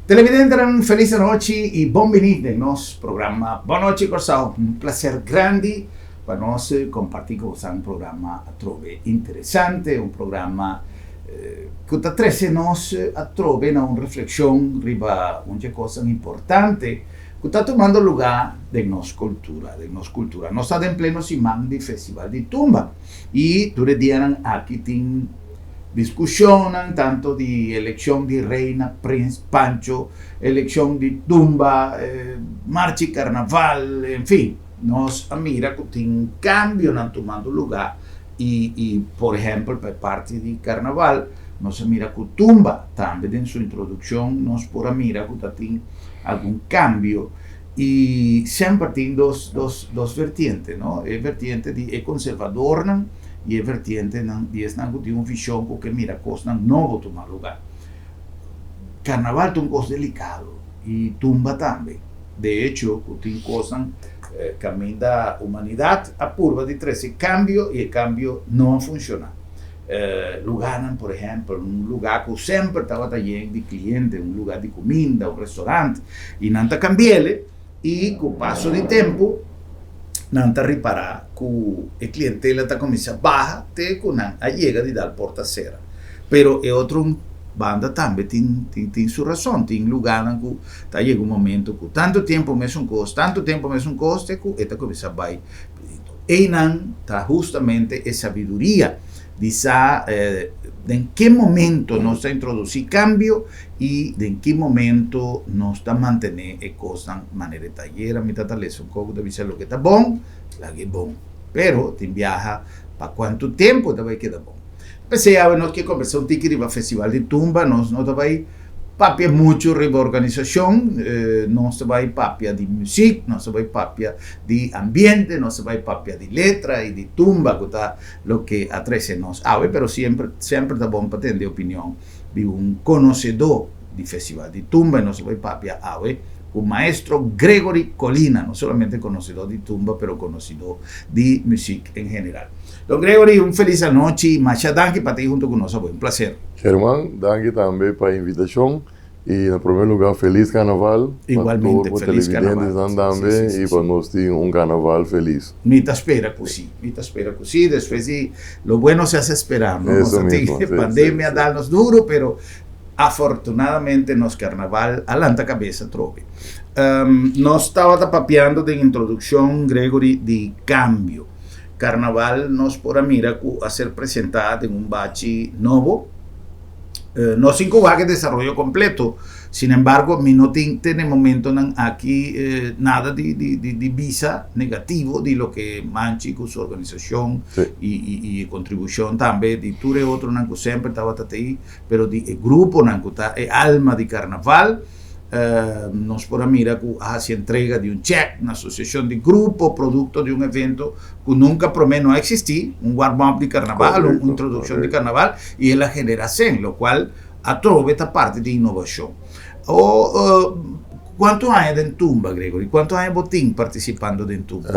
Televidente, felice noite e bem-vindo ao nosso programa. Boa noite, Corsal. Prazer grande para nós compartilhar com você programa trove interessante, programa que está trazendo nós a trove uma reflexão riba uma coisa importante que está tomando lugar da nossa cultura. Nós estamos em pleno semana de Festival de Tumba e durante o dia aqui tem discussão tanto de eleição de reina, príncipe, Pancho, eleição de tumba, marcha e carnaval, enfim, nós mira que tem cambio não tomando lugar e por exemplo, por parte de carnaval, nós mira que tumba também em sua introdução, nós por mira que tem algum cambio e sempre tem dos vertentes, não? A vertente de conservador, não? E a vertente de uma visão que mira coisas não vão tomar lugar. Carnaval é coisa delicado e tumba também. De hecho, tem coisas caminho da humanidade a curva de trazer cambio e o cambio não funciona. Lugar, por exemplo, lugar que sempre estava cheio de clientes, lugar de comida, restaurante, e não está cambiando, e com o passo do tempo, não está reparar que a clientela está começando a baixar até que não chega de dar porta cera. Pero é outra banda também tem sua razão, tem lugar que está chegando um momento que tanto tempo mesmo custa, que está começando a baixar. E não está justamente a sabedoria de saber em que momento nós está introduzir cambio e em que momento nós está manter a coisa de maneira talheira, me está lendo um pouco de visão que está bom, lá que é bom, pero tem viaja para quanto tempo vai quedar bom. Pensei, nós que conversar um tique riba Festival de Tumba, nós vai papia muito riba organização, nós vai papia de música, nós vai papia de ambiente, nós vai papia de letra e de tumba, que está o que atrece nós. Pero sempre está bom para ter a opinião de conhecedor de Festival de Tumba, e nós vai papia o maestro Gregory Colina, não somente conhecedor de tumba, pero conhecedor de música em geral. Don Gregory, feliz noite, muchas gracias por estar junto conosco, foi prazer. Germán, gracias também pela invitação e, em primeiro lugar, feliz carnaval. Igualmente, para feliz carnaval. Também sí, e para nós ter carnaval feliz. Me espera que sí, después de lo bueno se hace esperar, ¿no? Eso mismo, pandemia dá-nos duro, pero afortunadamente nos carnaval alanta cabeça trove. Nós estava papeando de introdução, Gregory, de cambio. Carnaval nos por mira a ser presentado em bache novo, no 5 vagas de desarrollo completo. Sin embargo, no tiene momento aquí nada de visa negativo de lo que manchi con su organización y contribución también de ture otro que siempre estaba ahí, pero de grupo que está alma de carnaval. Nos por mira que hace entrega de un cheque, una asociación de grupo, producto de un evento que nunca prometo existir, un warm-up de carnaval, una introducción de carnaval, y es la generación, lo cual atrove esta parte de innovación. ¿Cuántos años de Tumba, Gregory? ¿Cuántos años botín participando de Tumba?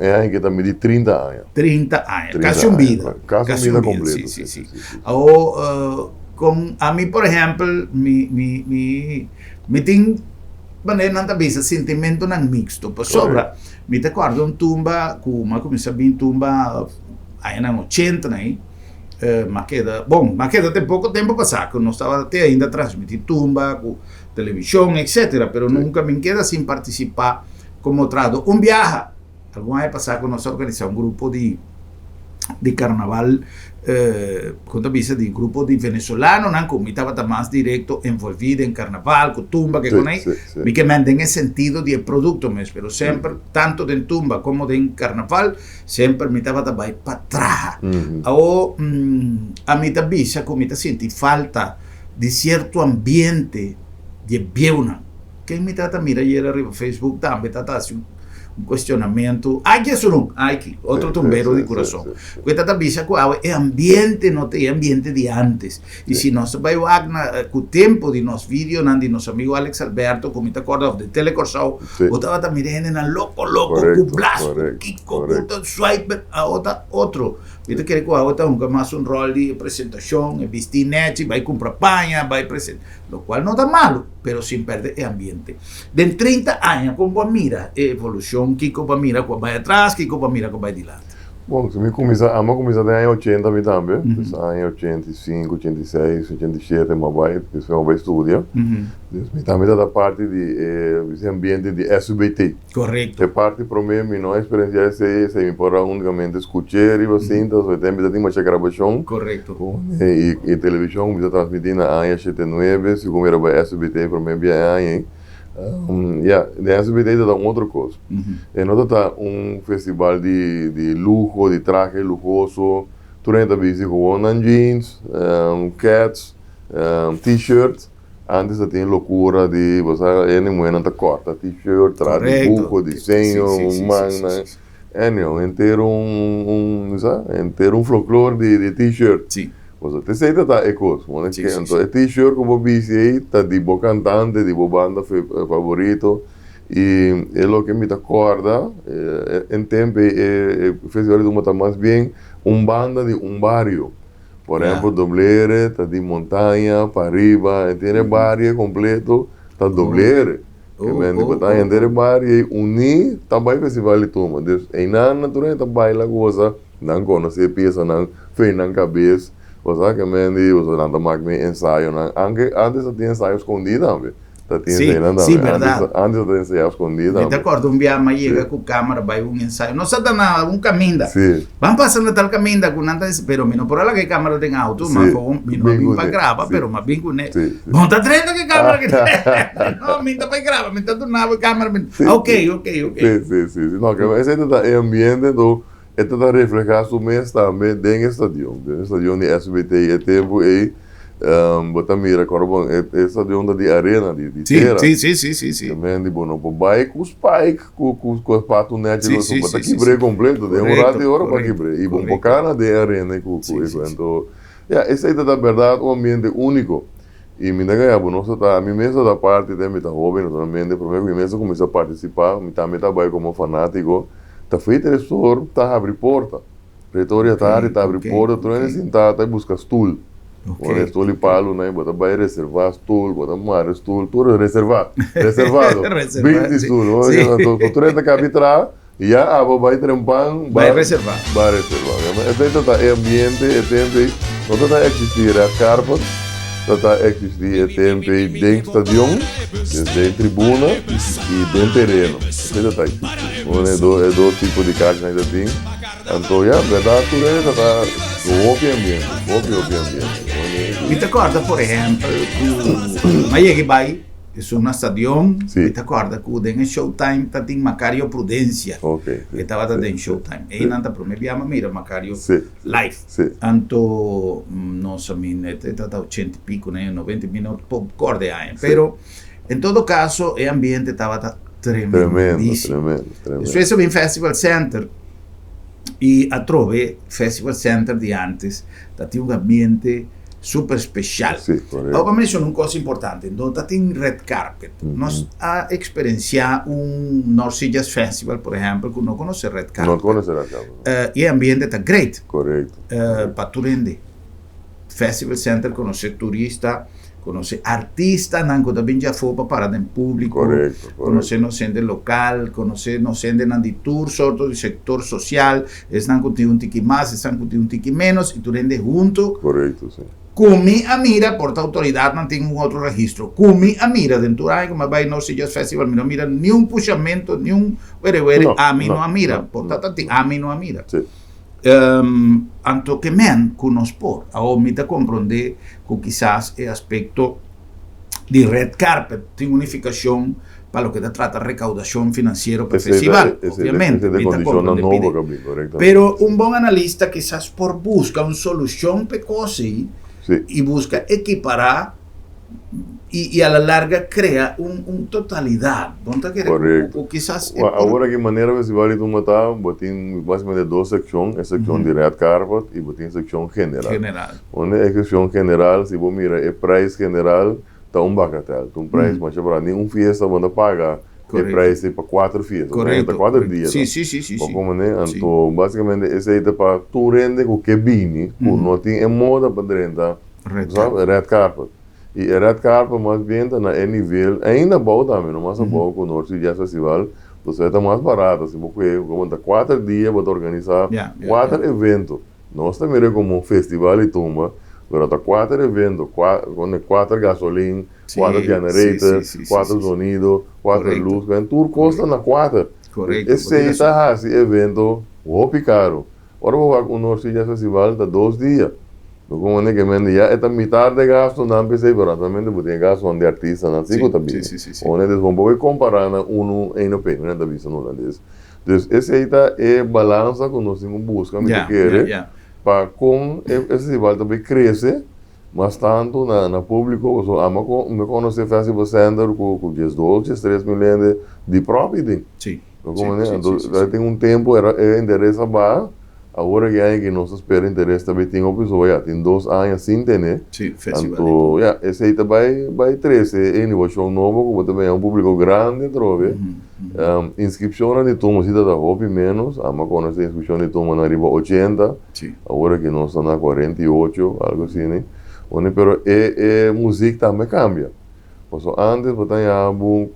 É que também de 30 anos. 30 años, casi un vida. Casi un vida completo. Sí. A mí, por ejemplo, me tem maneira visa sentimento não mixto, por sobra, me te acordo tumba, como comecei a vir tumba aí na 80, né? Mas queda tem pouco tempo passado, que não estava até ainda transmitir tumba, com televisão, etc. Pero nunca me queda sem participar como trado. Viaja, alguma vez passado que nós organizamos grupo de carnaval, quando visa de grupo de venezolano, que estava mais direto envolvido em carnaval, com tumba, que com aí, me que mandem esse sentido de produto mesmo, pero sempre, tanto de tumba como de carnaval, sempre me estava também para trás. A mim também visa que me senti falta de certo ambiente de biuna. Quem me trata mira aí arriba Facebook também está assim questionamento, que isso não, que outro tombeiro de coração. Porque está visa que é ambiente, não tem ambiente de antes. E se nós vai com o tempo de nosso vídeo, de nosso amigo Alex Alberto, como te acorda de Telecorsal, estava também mirando louco, com Blasco, Kiko, com Swiper, a outro. Viste que agora nunca mais rol de apresentação, vestir net, vai comprar panha, vai apresentar. Lo qual não está malo. pero sin perder el ambiente. De 30 años, ¿cómo mira evolución? ¿Cómo mira cuando va atrás? ¿Cómo mira cuando va adelante? Bom, se me começar nos anos 80 também, nos anos 85, 86, 87, mas vai, isso é uma estúdia. Me também da parte de esse ambiente de SBT. Correto. É parte para mim, minha experiência se me pode unicamente escutar e assim, então eu tenho uma gravação. Correto. E televisão, me transmitindo na ANHA 79, se como era para SBT para mim, bem de SBT é outra coisa. Não está festival de luxo, de traje luxuoso, tu renta bici com jeans, cats, t-shirts. Antes tinha loucura de você não corta t-shirt, traje buco, desenho, manga, inteiro inteiro folclore de t-shirt. Sim. Te sei tá é coisa, mas então é t-shirt como bici aí tá de bo cantante, de bo banda favorito e é o que me acorda em tempo festival de uma mais bem banda de barrio. Por exemplo, Doblere, tá de montanha para arriba, tem barrio completo, tá Doblere. Que vende tá entre barrio e unir também festival de turma. Em na natureza tá baila coisa, não conhece peça, não fez na cabeça. Você que me você não máquina ensaio, não. Antes tinha ensaio escondido também. Sim, verdade. Antes tinha ensaio escondido. Me acordo, viagem chega com câmera, vai ensaio. Não sabe nada, caminho. Sim. Vamos passando tal caminho, com nada, pero não por lá que câmera tem auto, mas vim para gravar, pero mas vim com ele. Bom, tá treinando que câmera que não, me tá para gravar, me tá do nada câmera. Ok. Sim. Não, que esse é ambiente do está reflejado o mês também dentro do estadião de SBT e tempo e botar mira corbo estadião de arena de terra. Sim. Também de bom para bike com spike com pato net do botar quebre completo de rato de hora para quebre e bom bacana de arena com então esse aí da verdade um ambiente único. E me nega nossa tá a mim mesmo da parte também tá jovem naturalmente para mim mesmo comecei a participar me também trabalho como fanático. Tá feito reitor, tá abre porta. Reitor já tá abre porta, tu não sentado, tá busca stool. Quando stool e palo, né, bota vai reservar stool, bota mar stool, tudo reservado. 20 stool, olha, tu renta capitra, e a vai trempan, vai reservar. Então tá ambiente, tempo, não tá existir a carpa. Está existir tempo dentro do estadião, dentro da tribuna e dentro do terreno. Isso está existindo. É dois tipos de carga ainda tem. Então, verdade, tudo está no óbvio ambiente. Me te acorda, por exemplo, que vai é um estadião, me te acorda que tem Showtime, tem Macario Prudência. Que estava dentro Showtime. E não está para mim, mira, Macario live. Anto, nossa, está 80 e pico, 90 minutos, por cor de ano. Pero, em todo caso, o ambiente estava tremendíssimo. Isso é o Festival Center. E a Trove, Festival Center de antes, tinha um ambiente super special. Agora menciono uma coisa importante, então tem red carpet. Nós a experienciar North Sea Jazz Festival, por exemplo, que não conhece red carpet. Não conhece red carpet. E o ambiente está great. Correto. Para tu render. Festival Center conhece turista, conhece artista, não também já foi para parar em público. Correto. Conhece no sende local, conhece no sende de tour, sorto de sector social, estão com um tiki mais, estão com um tiki menos, e tu rende junto. Correto, sim. Kumi a mira, porta autoridade, não tem outro registro. Kumi a mira, dentro aí, como vai no Sea Jazz Festival, não mira nenhum puxamento, nenhum a mim não a mira, portanto, a mim não a mira. Anto que men conosco, a me te compreender que quizás el aspecto de red carpet tem unificação para lo que trata recaudação financeira para o festival, obviamente. Pero um bom analista quizás por busca uma solução precoce e busca equiparar e a la larga crea uma totalidade. Correto. O quizás agora que maneira o festival de Tumatá, botem basicamente duas secções, a secção de red carpet e botem a secção general. Onde é a secção general, se você mira, é preço general, está bacatel, um preço, mas para nenhum fiesta você paga. O preço é para 4 fiestas, para 4 dias. Sim. Então, basicamente, esse aí é para tu rende com que bini, não tem moda para renda, red carpet. E a Red Carpet mais bem na nível, ainda bom também, não mais bom com o Norte Jazz Festival, você está mais barato, assim, porque como está 4 dias para organizar 4 eventos. Nós também como um festival e tumba, mas está 4 eventos, 4 gasolina, 4 generators, 4 sonidos, 4 luz, então tudo custa na 4. Correto. Esse está esse evento, o caro. Agora o Norte Jazz Festival está 2 dias. Como é que me já é metade de gasto não pensei pero também tem gasto de artista não sei também onde eles vão poder comparar um em pé não da vista no holandês então esse aí tá é balança que nós temos busca me querer para com esse festival também crescer mas tanto na público so ama me conhece festival center com 10 3 milhões de property sim como né então tem tempo era endereço ba agora que aí que nós espera interesse também tem pessoa já tem 2 anos sem ter né festival então esse aí vai 13 em um show novo como também é um público grande trove inscrição de turma se dá hobby menos ama com essa inscrição de turma na riba 80 agora que nós estamos na 48 algo assim né onde pero música também cambia porque antes botar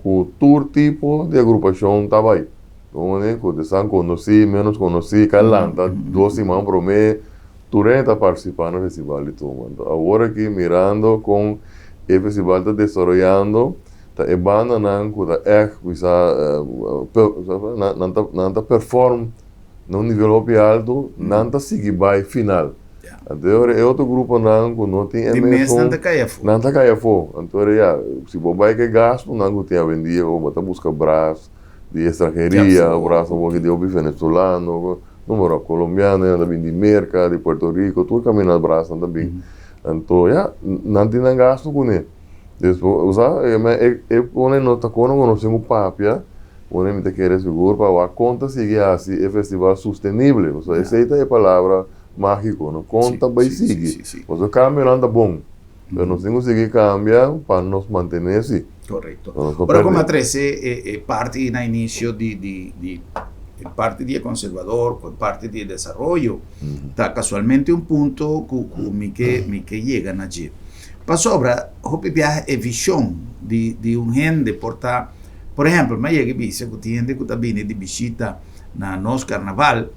com tour tipo de agrupação tava aí como né, que estão conheci, menos conheci, calanta, 2 semanas por mês, durante a participar no festival de turma. Agora que mirando com o festival está desenvolvendo, está a banda não é não está perform num nível alto, não está seguir by final. Então é outro grupo não tem emissão, não está caia fogo. Então se você vai que gasto, não tem a vender ou botar busca braço de estrangeria, o braço um pouco de venezolano, número colombiano, também de Merca, de Puerto Rico, tudo caminho no braço também. Então, não tem gasto com ele. Depois, quando nós conhecemos o papia, quando me quer seguro para a conta seguir assim, é festival sustentável. Essa é a palavra mágica, não conta vai seguir. Você cambia não está bom. Mas nós temos que cambiar para nos manter assim. Corretto. Ora come a 13 parte no inizio di parte di conservador, parte di desarrollo, está casualmente un punto que llega allí. Pa sobra, hopi viaja e visión di un gente porta, por ejemplo, me llega dice que tiene que viene di visita na nos carnaval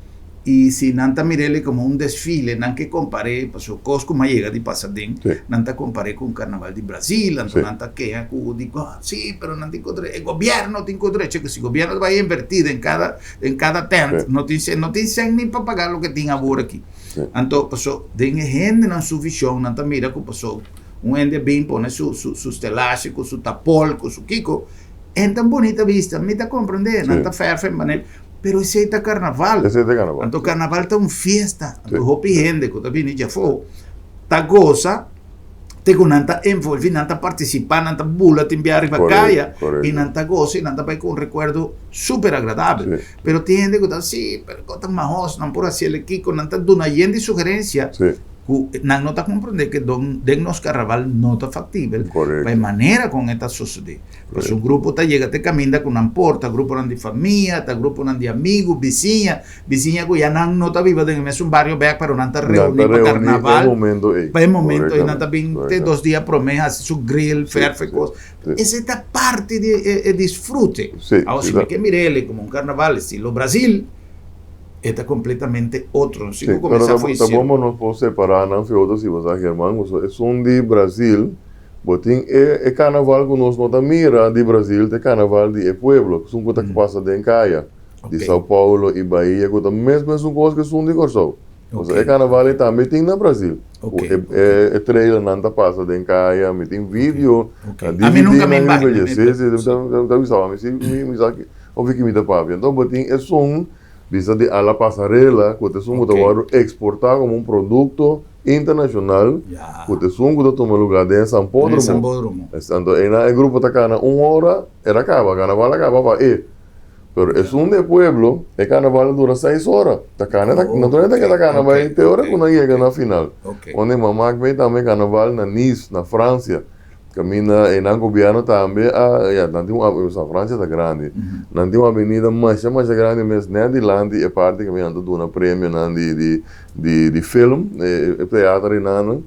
y si nanta mirele como un desfile, nan que compare, pasó Cosco ma llega di Pasadena, nanta compare con Carnaval di Brasil, nanta que dico, sí, pero nanta incontré, el gobierno te incontré, che que si el gobierno va a invertir en cada tent, no te dicen ni para pagar lo que tiene ahora aquí. Entonces, pasó, den gente en su visión, nanta mira que pasó, un gente bien pone su telaje, con su tapol, con su kiko, en tan bonita vista, me te comprende, nanta ferfe, manel, pero ese es carnaval. Entonces carnaval está una fiesta. Entonces hopi gente que también ya fue, ta goza, te con nanta envolver, nanta participar, nanta bula, te enviar a calle, y nanta goza, y nanta para con un recuerdo súper agradable. Pero tiene gente que está sí, pero cosas más no por así el kiko, nanta dona de sugerencia. Non está comprendendo que nos carnaval não está factível de maneira com esta sociedade. Porque um grupo está chega, te caminha com uma porta, grupo de família, tá grupo de amigos, vizinha que já não está viva dentro mesmo barrio back para não está reunido para carnaval. Para o momento, e não está 22 dias por mês, assim, su grill, ferfe, coisa. Essa é a parte de disfrute. Agora, se me quer mirele como um carnaval estilo Brasil, está completamente outro. Se não começar foi isso. Vamos nos podemos separar, não foi outro se você Germán, é de Brasil, botin é carnaval que nós não mira de Brasil, é carnaval de pueblo, que são coisas que passa de Caia, de São Paulo e Bahia, que mesmo são coisas que são de Corsol. É carnaval também tem no Brasil. É trailer não passa de Caia, me tem vídeo, a mim nunca me embarca. Eu vi que me dá para então botin é som visa de a la pasarela, que es un exportar como un producto internacional, que es un lugar de San Pódromo. Estando en el grupo de cana 1 hora, era carnaval acaba para ir. Pero es un de pueblo, el carnaval dura 6 horas. La cana, naturalmente que la carnaval es horas cuando llega a la final. Donde mamá ve también carnaval en Nice, en Francia. camina en el gobierno también, a Francia está grande. Nanti uma avenida mais grande, mas nem adiante é parte caminhando de uma prêmio de film, teatro e nada.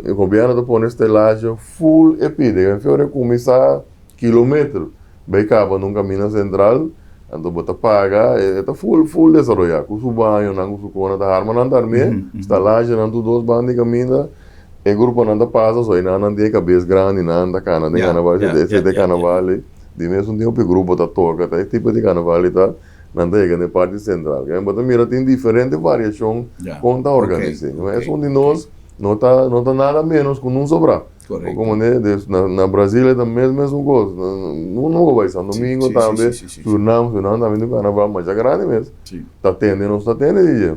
O governo está pondo estelagem full epide, que começar quilômetro, vai cabo num caminho central. Então, você paga, está full desenvolvido. Com o banho, não com o cona, está armando também. Estalagem, não tu dois bandos de caminho. O grupo não passa, só não tem cabeça grande, não tem cana, tem carnaval, tem carnaval. De mesmo tempo, o grupo está toca, tá esse tipo de carnaval, tá? Não tem na parte central. Mas mira, tem diferente variação com a organização. É onde nós não tá nada menos com um sobrar. Como na Brasília também é a mesma coisa. Não vai ser domingo também, turnamos também do carnaval, mas é grande mesmo. Está tendo, não está tendo, é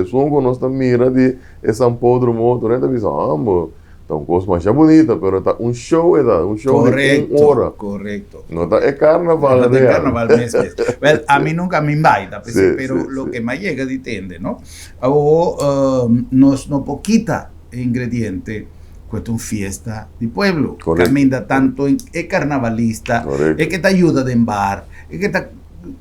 só que nós estamos mirando de São Pedro, motor, a visão, então, coisa mais bonita, mas tá um show correcto, de 1 hora. Correcto. No é carnaval. No es carnaval meses. Well, a mí nunca me invita, pero lo que me llega de tende, ¿no? O no poquita ingrediente, cuesta un fiesta di pueblo. Camina tanto, es carnavalista, es que te ayuda a bar, es que te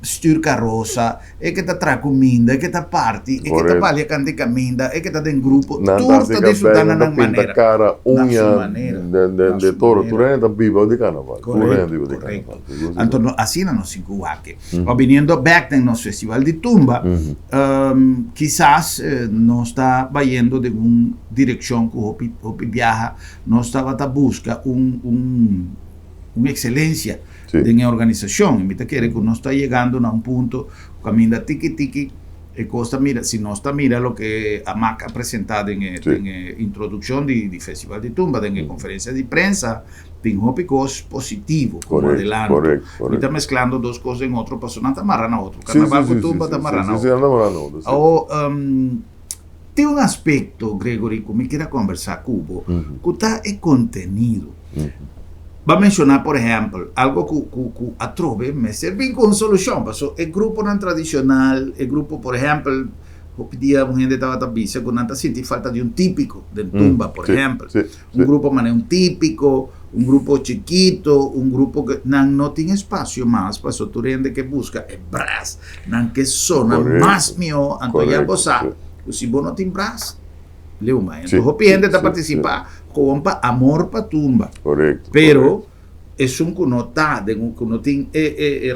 styr carroza, è che ti trae comida, è che ti parti, è che ti parli a canti camminda, è che ti in gruppo, tutto disfruttando in una maniera. Cara, uña de toro, tu rende vivo di carnaval. Correcto. Entonces, así no nos incubaque. O viniendo back en los festival de tumba, quizás no está vayendo de una dirección que Hopi viaja, no estaba a busca una excelencia en la organización. Invita que uno está llegando a un punto, camina tiki, cosa mira, si no está mira lo que Amac ha presentado en introducción de Festival de Tumba, en conferencia de prensa, tiene cosas positivo, como adelante. Correcto. Está mezclando dos cosas en otro, pasó una tamarrana otro. Carnaval con Tumba, tamarrana otro. Tiene un aspecto, Gregory, que me quiera conversar Cubo, que está el contenido. Va a mencionar, por ejemplo, algo que a Trove me sirve como solución. El grupo no tradicional, el grupo, por ejemplo, hoy día una gente estaba tapiza con tanta siente falta de un típico de tumba, por ejemplo. Un grupo maneja un típico, un grupo chiquito, un grupo que no tiene espacio más para su gente que busca el brass, que zona más mío, entonces ya vos si vos no tienes brass, Leuma. Entonces, gente está participar con amor para tumba. Pero es un que no tiene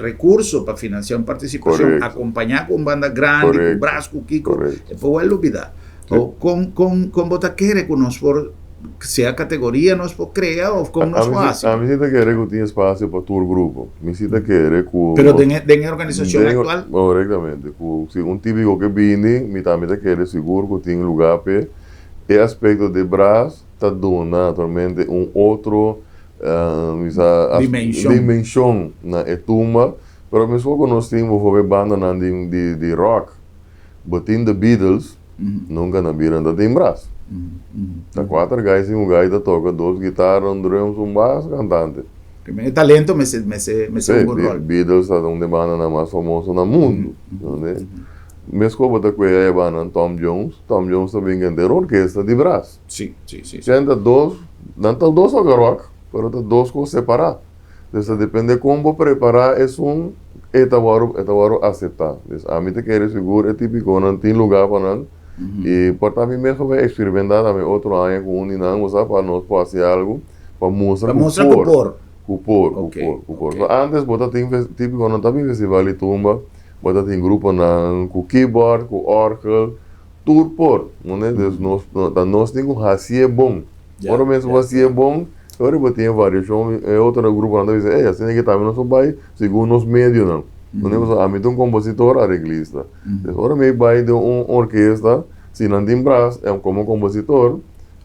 recursos para financiar una participación, acompañar con bandas grandes, con brass, con Kiko, después voy a olvidar. O con botaquere, con nos por sea categoría, nos por crea o con nos hace. A mí sí te quiere que tiene espacio para tu grupo. A mí sí te quiere que... Pero de organización actual. Correctamente. Si un típico que viene, mi también te quiere seguro que tiene lugar para el aspecto de brass, está dando naturalmente un otro dimensão na tumba, pero mesmo quando nós tínhamos uma banda de rock, botando The Beatles, nunca na viranda tem braço. Tá 4 guys e um guy da toca, 2 guitarras, drums, baixo, cantante. Primeiro talento, me um rol. Beatles é uma banda mais famosa no mundo, né? Mesmo quando a banda Tom Jones também tem orquestra de braço. Sim. Gente, não tá dois rock. Pero tá duas coisas separadas. Então, depende de como preparar, é etawaro aceitar. A mim te quero seguro, é típico, não tem lugar para não. E por também mesmo vai experimentar também outro ano com não, para nós fazer algo, para mostrar cupor. Antes, bota tem típico, não tá bem festival de tumba, bota tem grupo com keyboard, com orgel, tudo por. Nós temos um racie bom. Agora mesmo racie bom. Agora eu tinha variação, outro grupo anda dizendo, assim que também não só vai segundo os médios não. Não é a mim tem um compositor arreglista. Agora me vai de uma orquestra, se não tem braço, como compositor,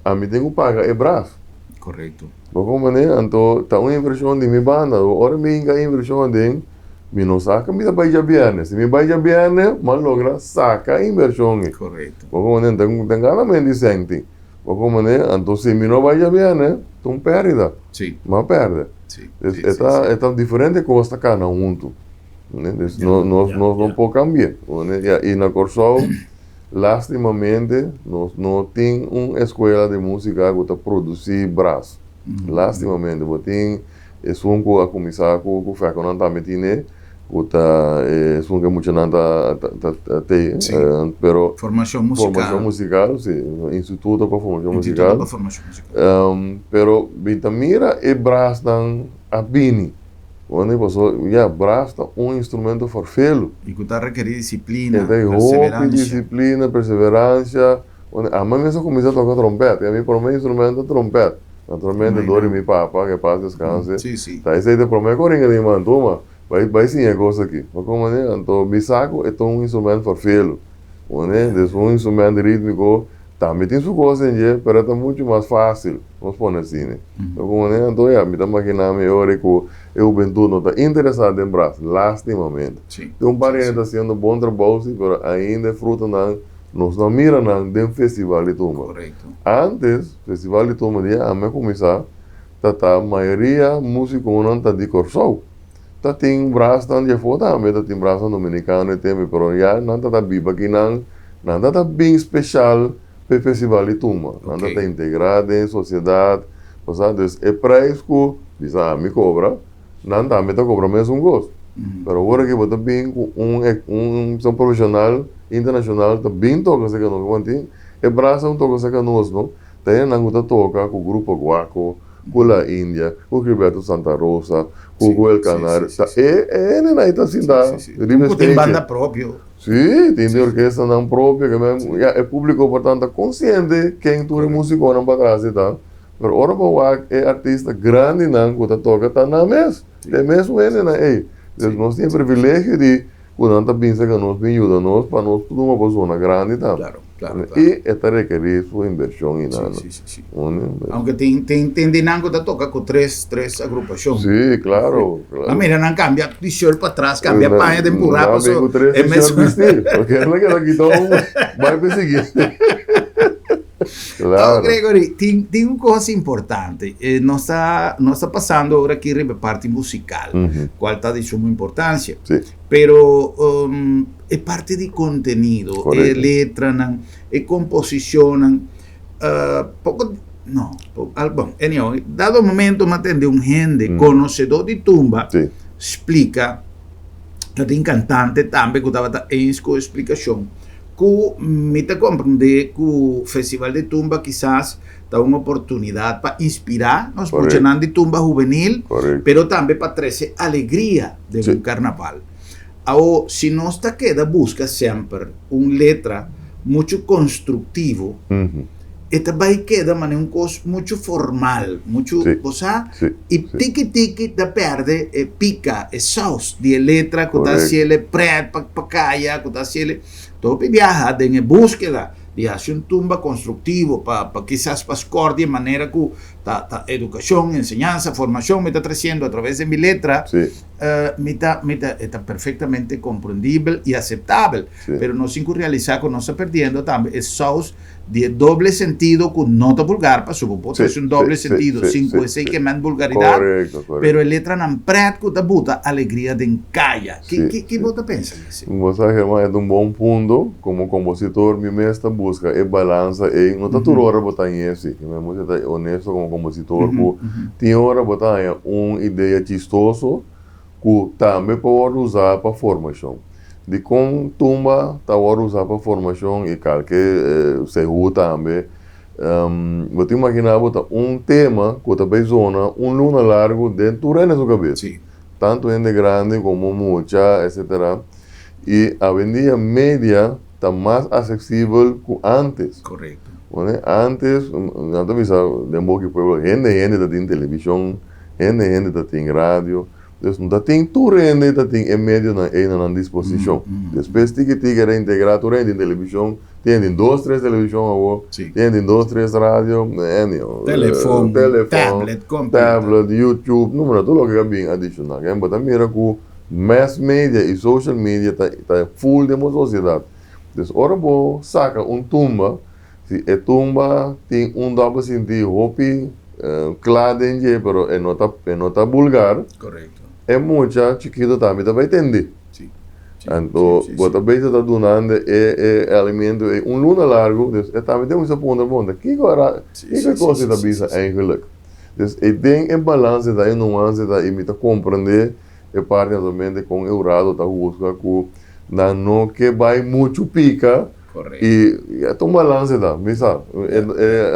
a mim tem que pagar o braço. Correto. Como então tá uma inversão de minha banda, agora me enga inversão de me não saca, me vai já viernes. Se me vai já viernes, mal logra saca a inversão. Correto. Como tem ganamento decente. Então se me não vai já viernes, tu perde. Sim. Mas perde. Sim. É diferente coisa cada junto. Nós não podemos cambiar. E na Corsol, lastimamente, nós não temos uma escola de música que produzir braço. Lastimamente, botin é sunco a começar com o feco não tá metine, uta sunco muito não tá te, pero formação musical, sim, instituto para formação musical. Pero bitamira e braço dan abini. Onde passou, braço tá instrumento farfelo. E que tá requerir disciplina, perseverança. Disciplina, perseverança. A mãe mesmo começou a tocar trompete, e a mim por mim instrumento é trompete. Naturalmente, dor e meu papá, que passa descanse. Sim. Tá, isso aí te promete coringa de mantoma, vai sim é coisa aqui. Mas como né, então, bisaco é um instrumento farfelo. Né, um instrumento rítmico, também tem sua coisa em dia, mas é muito mais fácil, vamos pôr assim, né. Então, como né, então, me tá imaginando melhor que o juventude não está interessado em braço, lastimamente. Tem parente está fazendo bom trabalho, mas ainda é fruto nós não miramos de um festival de tumba. Correto. Antes, festival de tumba, a me começar, a maioria músico não está de corso. Tem braço de fora, também tem braço dominicano, mas já não está biba que não está bem especial para o festival de tumba. Não está integrado em sociedade. Então, é para isso que me cobra, não está me cobra mesmo gosto. Mas agora que você bem um profissional internacional, está bem toca essa canção, é braço toca essa canção, tem na toca com o grupo Guaco, com a Índia, com o Gilberto Santa Rosa, com o El Canário, é na ita assim dá. Tem banda própria. Sim, tem orquestra não própria, que é público portanto consciente quem tu é músico não para trás e tal. Mas ora para é artista grande não que toca tá na mesa, é mesmo ele né, nós temos o privilégio de quando a pensa que nós ajuda nós para nós tudo uma pessoa grande tá. Claro. E esta requer sua inversão em nada. Sim. Aunque tem dinango da toca com três agrupações. Sim, claro. A mira não cambia t-shirt para trás, cambia panha de empurrar para só. É mesmo porque ela que aqui então vai perseguir. Claro. Então, Gregory, tem uma coisa importante. Nós está passando agora aqui a parte musical, qual está de suma importância. Sim. Pero é parte de conteúdo, é letra, é composição. Pouco. Não. Bom, anyway, dado o momento, me atende um gente conhecedor de tumba, explica, que tem cantante também, que estava em com explicação. Que me te compreender que o Festival de Tumba quizás dá uma oportunidade para inspirar nós funcionando de tumba juvenil, mas também para trazer alegria de um carnaval. Ou se nós está queda busca sempre uma letra muito construtivo, esta vai queda mas um coisa muito formal, muito, e tiki da perde pica e sauce de letra que dá se ele preto para caia, que dá se ele Topi viaja em búsqueda de hacer tumba construtivo para quizás para escor de manera que a educación, enseñanza, formación me está creciendo a través de mi letra, está perfectamente comprendible y aceptable, pero no sin realizar que no está perdiendo también esos de doble sentido con nota vulgar, para suponer es un doble sentido, sin que más vulgaridad, pero el letra no práctico da buta alegría de encalla. ¿Qué vos pensas? Vos sabes, é um bom ponto, como compositor, mi mestra busca e balança e não está toda hora botar em esse, que mesmo você está honesto como compositor, tem hora botar uma ideia chistosa que também pode usar para formação. De como tumba está hora usar para formação e qualquer seguro também. Você imagina botar tema que está bem zona, luna largo dentro da sua cabeça. Tanto em grande como mucha, etc. E a vendia média está mais acessível que antes. Correto. Antes, não te visa, demora que pueblo, gente está em televisão, gente está em rádio, então tem tudo gente está em média na disposição. Depois que era integrado tudo em televisão, tem 2, 3 televisão agora, tem 2, 3 rádio, telefone, tablet, YouTube, número tudo que é bem adicional. Mas também era que mass media e social media está full de uma sociedade. Então, ora bom, saca tumba, se a tumba tem duplo sentido, roupa, claro, pero não está vulgar. Correto. É muito chiquito também vai entender. Então, você também está donando alimento, luna largo, também tem uma ponta. Que coisa da bisa eigenlijk? Então, tem em balance daí nuance daí me tá compreender e parte também com Eldorado tá busca com não que vai muito pica. Correto. E é um balance da, me sabe?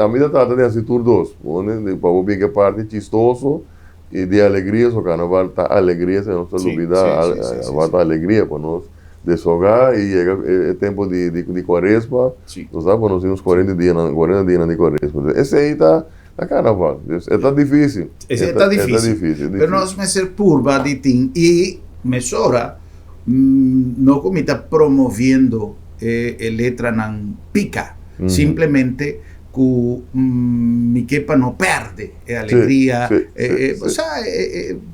A vida trata de assim tudo dois, onde para o bem que parte chistoso e de alegria, o carnaval tá alegria, se não se duvida, a alegria para nós desfogar e chega tempo de quaresma, nós sabemos nós temos 40 dias de quaresma. Esse aí tá carnaval, está difícil. Está difícil. Pero nós me ser purba de tim e mesora não como está promovendo letra não pica, simplesmente que mi quepa não perde a alegria,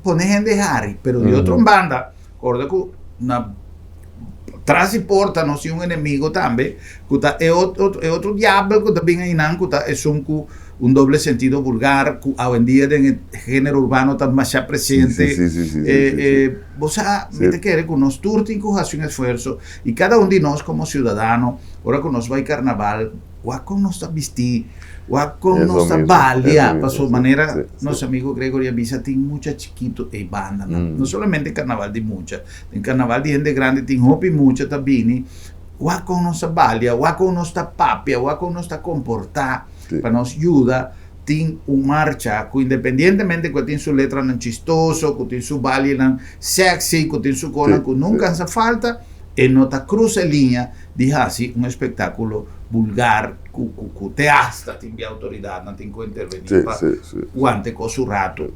pone gente Harry, pero de outra banda, acorda que na trás e porta nós temos inimigo também, que é outro diabo que também aí não, que é un doble sentido vulgar, hoy en día en el género urbano está más presente. Vos me quiere que nos turten que hace un esfuerzo y cada uno de nosotros como ciudadanos, ahora que nos va a carnaval, o nos está vestir, o nos está valia, para su manera, nuestro amigo Gregory avisa, tiene mucha chiquito y banda, no solamente carnaval de mucha, en carnaval de gente grande, tiene hopi mucha también, o nos está valia, o nos está papia, o nos está comportar. Para nos ayuda, tiene una marcha que independientemente que tiene su letra tan chistoso, que tiene su baile tan sexy, que tiene su cola que nunca hace falta, y no está cruza línea de así un espectáculo vulgar que te hasta tiene autoridad, no tiene que intervenir guante con su rato.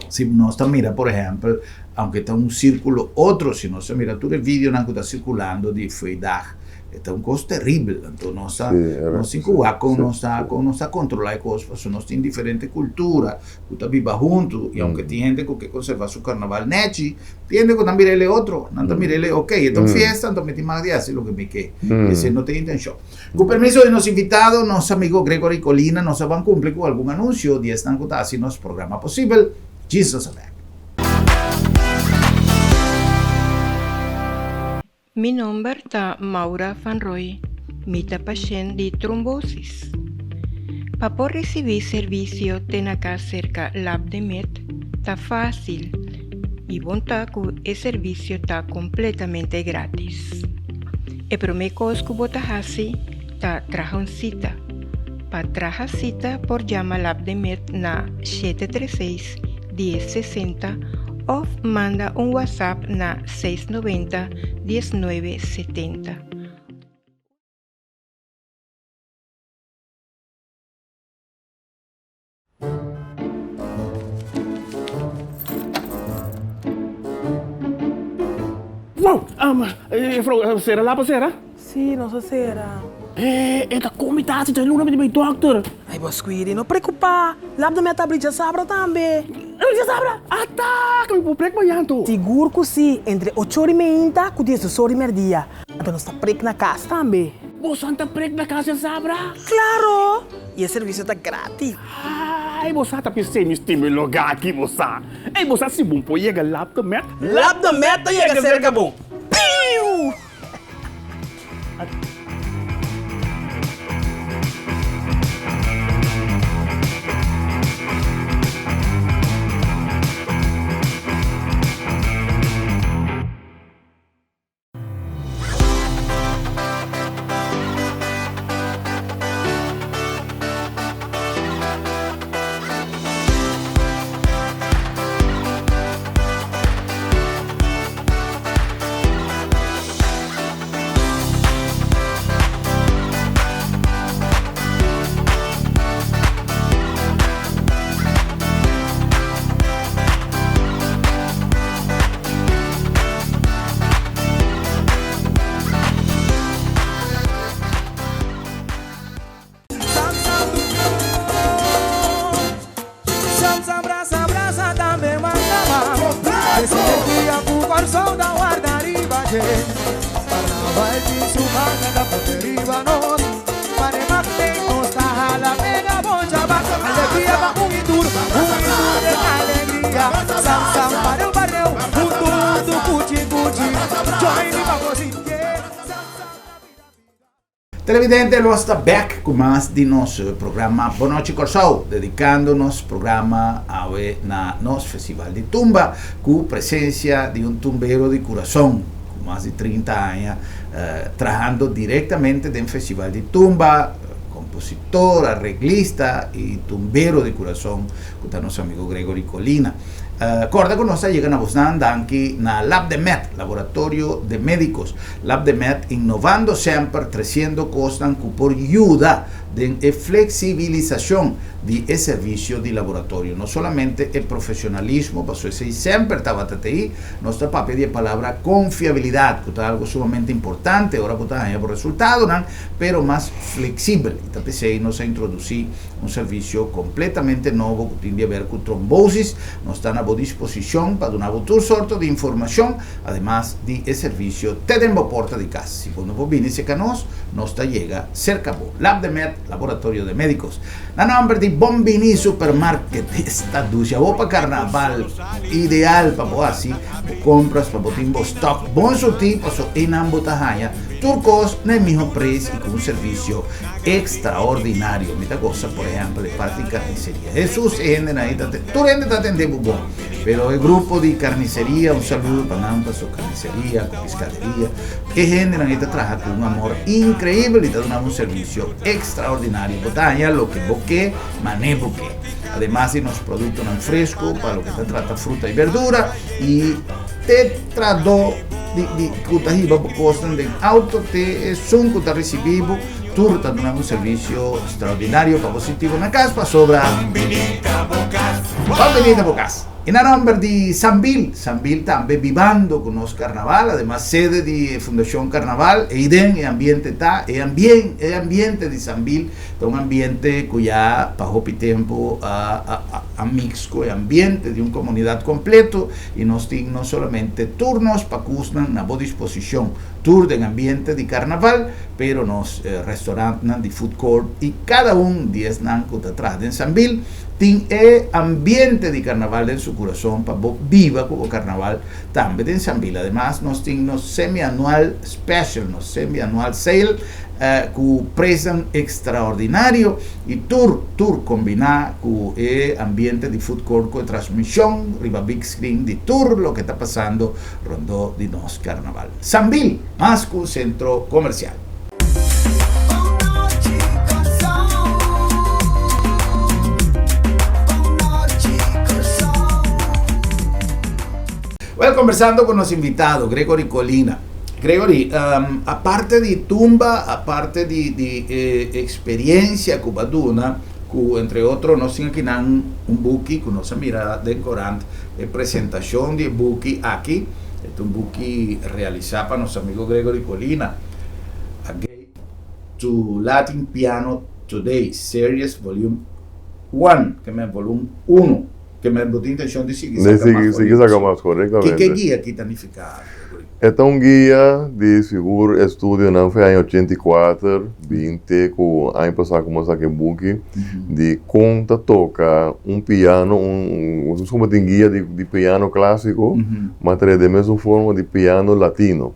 Si no se mira, por ejemplo, aunque está un círculo, otro, si no se mira, tú el vídeo que está circulando de Feidag, está un cosa terrible, entonces no está, no se no está controlando cosas, no tiene diferentes culturas, está viva junto, y aunque tiene gente que conserva su carnaval nechi, tiene que también mirarle otro, no también mirarle, ok, esta es fiesta, entonces me más de hacer lo que me quede, ese no tiene intención. Con permiso de los invitados, nuestro amigo Gregory Colina, nos van a cumplir con algún anuncio, y están con así nos programa posible, Jesus Amen. Mi nombre es Maura Van Roy, mita paciente de trombosis. Para poder recibir servicio de acá cerca Lab de Met, está fácil y bonta que el servicio está completamente gratis. El primer cosa que vos haces es traer una cita. Para traer cita, por llamar Lab de Met na 736 1060 o manda un WhatsApp na 690 1970. Wow, será lá para será? Sim, não será. Esta comida se tem luna de meu doctor. Ai, Bosquiri, não preocupa. Lá do minha tablita sabra também. Já sabra? Tá, que me vou preocupar janto. Seguro que sim, entre 8h30 e 10h30. Então nós está preco na casa também. Você está preco na casa, sabra? Claro! E o serviço está grátis. Ai, você está pensando em este meu lugar aqui, você. Ei, você se bom pode chegar lá do met? Lá do met chega cerca bom. Piu! Televidente, lo está back con más de nuestro programa Boa Noite Corsao, dedicándonos programa a nos Festival de Tumba, con presencia de un tumbero de corazón, con más de 30 años, trabajando directamente en Festival de Tumba, compositor, arreglista y tumbero de corazón, con nuestro amigo Gregory Colina. Corda con nosotros llegan a Bosnan anche na Lab de Met, Laboratorio de Médicos. Lab de Met innovando sempre, crescendo costan por ayuda de flexibilización de servicio de laboratorio. No solamente el profesionalismo, pasó ese siempre estaba ahí, nuestra papel de palabra confiabilidad, que es algo sumamente importante, ahora que está por resultado, ¿no? Pero más flexible. Y también nos ha introducido un servicio completamente nuevo que tiene que ver con trombosis, nos está a disposición para dar toda sorte de información, además de servicio te den porta de casa. Si cuando vos vienes a nos está llega cerca vos. Lab de Med, Laboratorio de Médicos. La nombre de Bombini Supermarket está ducha. Vos para carnaval, ideal para vos así, compras para vos timbo stock, buen sortí, paso en ambos tajañas, turcos, en el mismo precio y con un servicio extraordinario. Mira cosa, por ejemplo, de parte de carnicería. Jesús y gente ahí, tú gente te atendemos vos, pero el grupo de carnicería, un saludo para ambas, su carnicería, con pescadería, que gente ahí te trabaja con un amor increíble y te da un servicio extraordinario. Botalla, lo que boque, mané boque. Además, de los productos en fresco, para lo que te trata fruta y verdura, y te tradó de Cutajiba, costan de auto, te son que te recibimos, tú te dando un servicio extraordinario para positivo en la casa, sobra. Bienvenida Bocas. En el nombre de Sambil también vivando con los carnaval, además sede de Fundación Carnaval, e el ambiente está, el ambiente de Sambil, es un ambiente cuya pasó tiempo a mixco, el ambiente de una comunidad completo, y nos tienen no solamente turnos para que estén a disposición, tour de ambiente de carnaval, pero nos restaurantes de food court, y cada uno 10 nancos atrás de Sambil, tiene ambiente de carnaval en su corazón para viva como carnaval también en Sambil. Además nos tiene semi-anual special, semi-anual sale con precio extraordinario y tour combinado con el ambiente de food court con transmisión, riba big screen de tour, lo que está pasando rondó de nos carnaval. Sambil, más que un centro comercial. Bueno, conversando con los invitados, Gregory Colina. Gregory, aparte de tumba, aparte de experiencia cubaduna, entre otros nos tienen aquí un buki que nos mira decorante, presentación de buki aquí, es un buki realizado para nuestro amigo Gregory Colina. To Latin Piano Today, Series Volume 1, que es volumen 1. Que me boté intención de seguir sacar más correctamente. ¿Qué guía aquí significa? Esta é um guia de seguro estudo não foi em 84, 20, com ano passado como saquei book de conta toca piano, como tem guia de piano clássico, mas é da mesma forma de piano latino.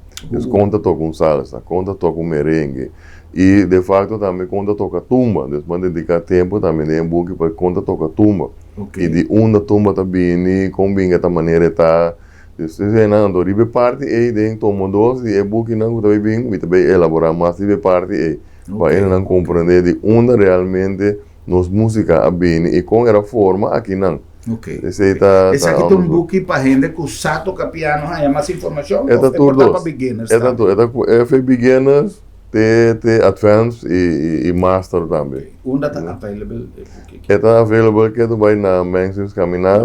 Conta toca salsa, conta toca merengue. E de fato também conta toca tumba, depois dedicar tempo também em book para conta toca tumba. E de uma tumba também combina esta maneira tá desenhando ribe parte e de tomo dois e book não também bem e também elaborar mais ribe parte e para ele não compreender de onde realmente nos música bem e com a forma aqui não. Esse aqui tem um book para gente que sabe tocar piano, há mais informação? É para beginners. É para beginners. Te advanced e master também. Onde está available? Está available que tu vai na Menzies Caminada.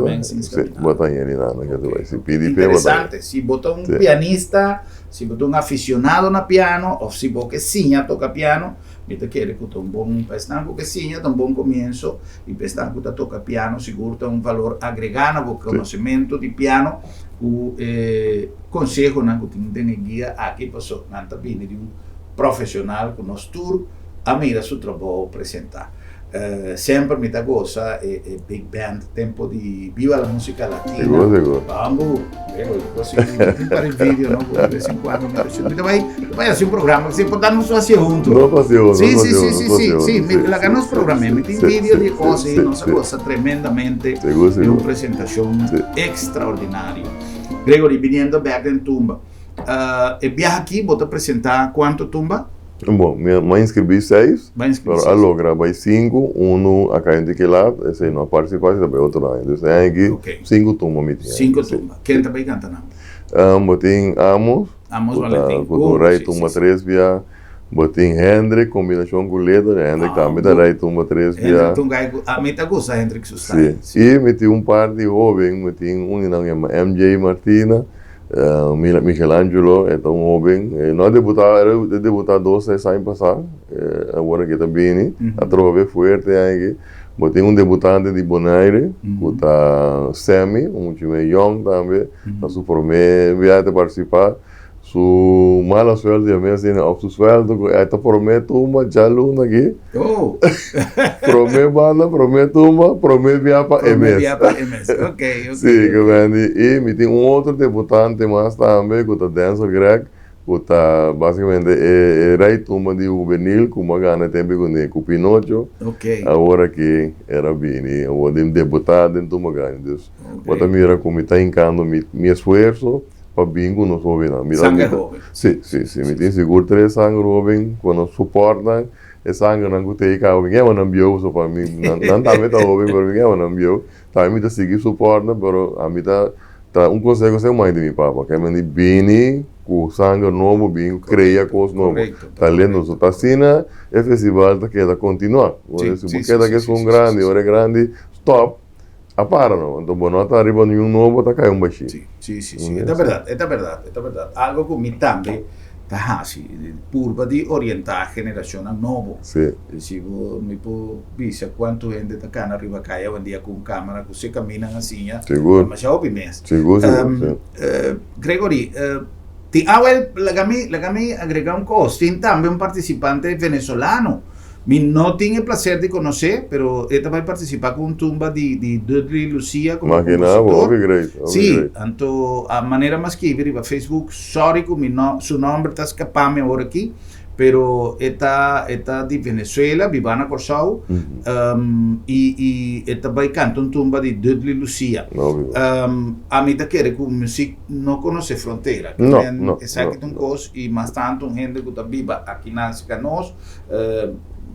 Bota ele lá, que tu vai. Se pedir interessante. Se botar pianista, se botar aficionado na piano, ou se botar que sim toca piano, mita quer que tu bom pestanco que sim, um bom começo e pestanco que toca piano, seguro tem valor agregado no conhecimento de piano. O consejo na que tem guia aqui passou, não está vindo de profissional com nos tour a mira su trabalho apresentar. Sempre me dá gosta Big Band, tempo de Viva la Música Latina. Seguro. Vamos, così para il video, no? De vez in quando vai a hacer un programa que se podamos hacer juntos. No pasión. Sí, la que nos programé, metí video de cosas y nos cosa tremendamente de una presentación extraordinaria. Gregory, viniendo back en Tumba. El viaje aquí, vos te apresentar quanto Tumba? Bom, me inscrevi 6, pero algo gravei 5, um acá em Tiquelab, esse não participou, também outro não. Então, aqui 5 tumbas me tinha. 5 tumbas. Quem também canta não? Botem Amos Valentim. Com o Rei Tumba 3 via, botem Hendrik, combinação com Leder, Hendrik também da Rei Tumba 3 via. A mim tá gosta Hendrik Sustai. Sim, e meti par de jovem, meti não chama MJ Martina, Michelangelo, é um jovem, nós debutamos 2 anos passados, agora que está bem, a trova forte aí. Tem debutante de Bonaire, que está Semi, time young também, na sua promessa, vai participar. Su mala suerte, assim, auf su sueldo, está promete uma jaluna aqui. Oh! Promete bala, promete uma, promete via para MS. Ok. Sim, que vende. E me tem outro debutante mais também, que está dancer greg, que está basicamente rei turma de juvenil, que uma gana tempo com o Pinocho. Ok. Agora que era bem, eu vou debutar dentro de uma gana. Então, eu mira como está encantando meu esforço. Para bingo não sou bem. Sangue jovem. Sim. Me tem seguro 3 sangue jovem, quando suportam, e sangue não tem que ninguém não viu, só para mim, não também está jovem, mas ninguém não viu. Também está seguir suporta, mas a mim tá conselho ser mais de mim, papa, que é me bem, com sangue novo, bingo, cria coisas novas. Tá lendo, só tá sina, e festival tá queda continuar. Se porque daqui são grande, hora grande, stop. Para não, então bom, não está arriba nenhum novo, está caindo baixinho. Sim, é verdade. Algo que me também tá assim, curva de orientar a geração nova. Sim. Se me pode dizer quanto gente está cá arriba caia um dia com câmera, que você camina assim, seguro. Mas já ouvi mesmo. Seguro. Gregory, lagami agregar coisa, tem também participante venezuelano. No tengo el placer de conocer, pero esta va a participar con tumba de Dudley Lucia como compositor. Sí, tanto a manera más que ir a Facebook, sorry que su nombre está escapando ahora aquí, pero esta de Venezuela, Vivana Corsau, y esta va a cantar una tumba de Dudley Lucia. A mí te quiere que música no conoce frontera. No. Exacto, un cos y más tanto gente que está viva aquí en Canos.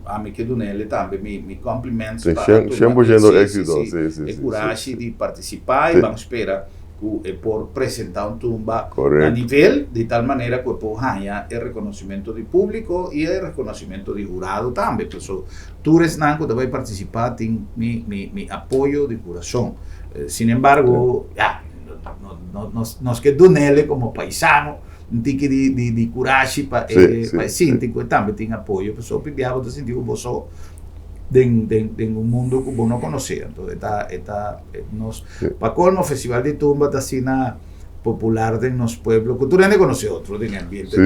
A mim que do Nele também, me cumprimentos para a turma. E coragem de participar e vamos esperar que por apresentar uma tumba a nível de tal maneira que por ganhar o reconhecimento do público e o reconhecimento do jurado também. Por tu resnan que vai participar tem mi apoio de coração. Sin embargo, nós que do Nele como paisano um tique de coragem para sentir que também tem apoio. Pessoal, pibiava de sentir que você tem mundo que você não conhecia. Então, nós, para colmo, o Festival de Tumba está assim popular de nos pueblos, que tu não conhece outro, tem ambiente.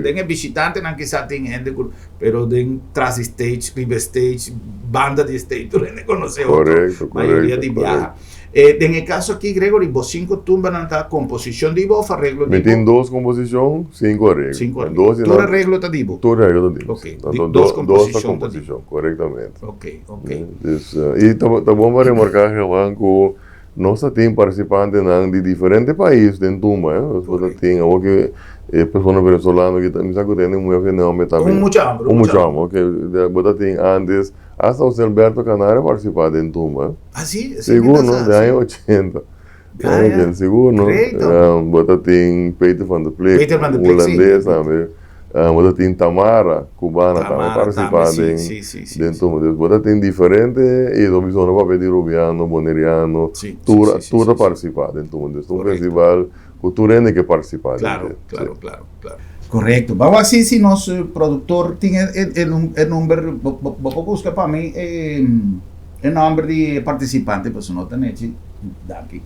Tem visitante, não quizá tem gente, pero tem trás stage, river stage, banda de stage, tu não conhece outro. Maioria de viaja. En el caso aquí, Gregory, vos 5 tumbas en la composición de voz, arreglo de voz. Meten 2 composición, 5 arreglos. 5 arreglos. ¿Todo arreglo de voz? Todo arreglo de voz. Ok. 2 composición, correctamente. Ok. Y también para remarcar que nós temos participantes de diferentes países de tumba. Nós temos pessoas venezolanas que também têm muito fenômeno também. Mucho hambre. Nós temos antes, hasta o Alberto Canario participava de tumba. Ah, sim? Seguro, de anos 80. Seguro, nós temos Peter van der Pleek, holandês também. Nós temos Tamara, cubana, também participava de tumba. Nós temos diferentes, e nós vamos para pedir rubiano, boneriano, toda participar de tumba. É um festival que tu tem que participar. Claro. Correto. Vamos assim, se nosso produtor tinha o número, vou buscar para mim o número de participantes, pois não tem daqui.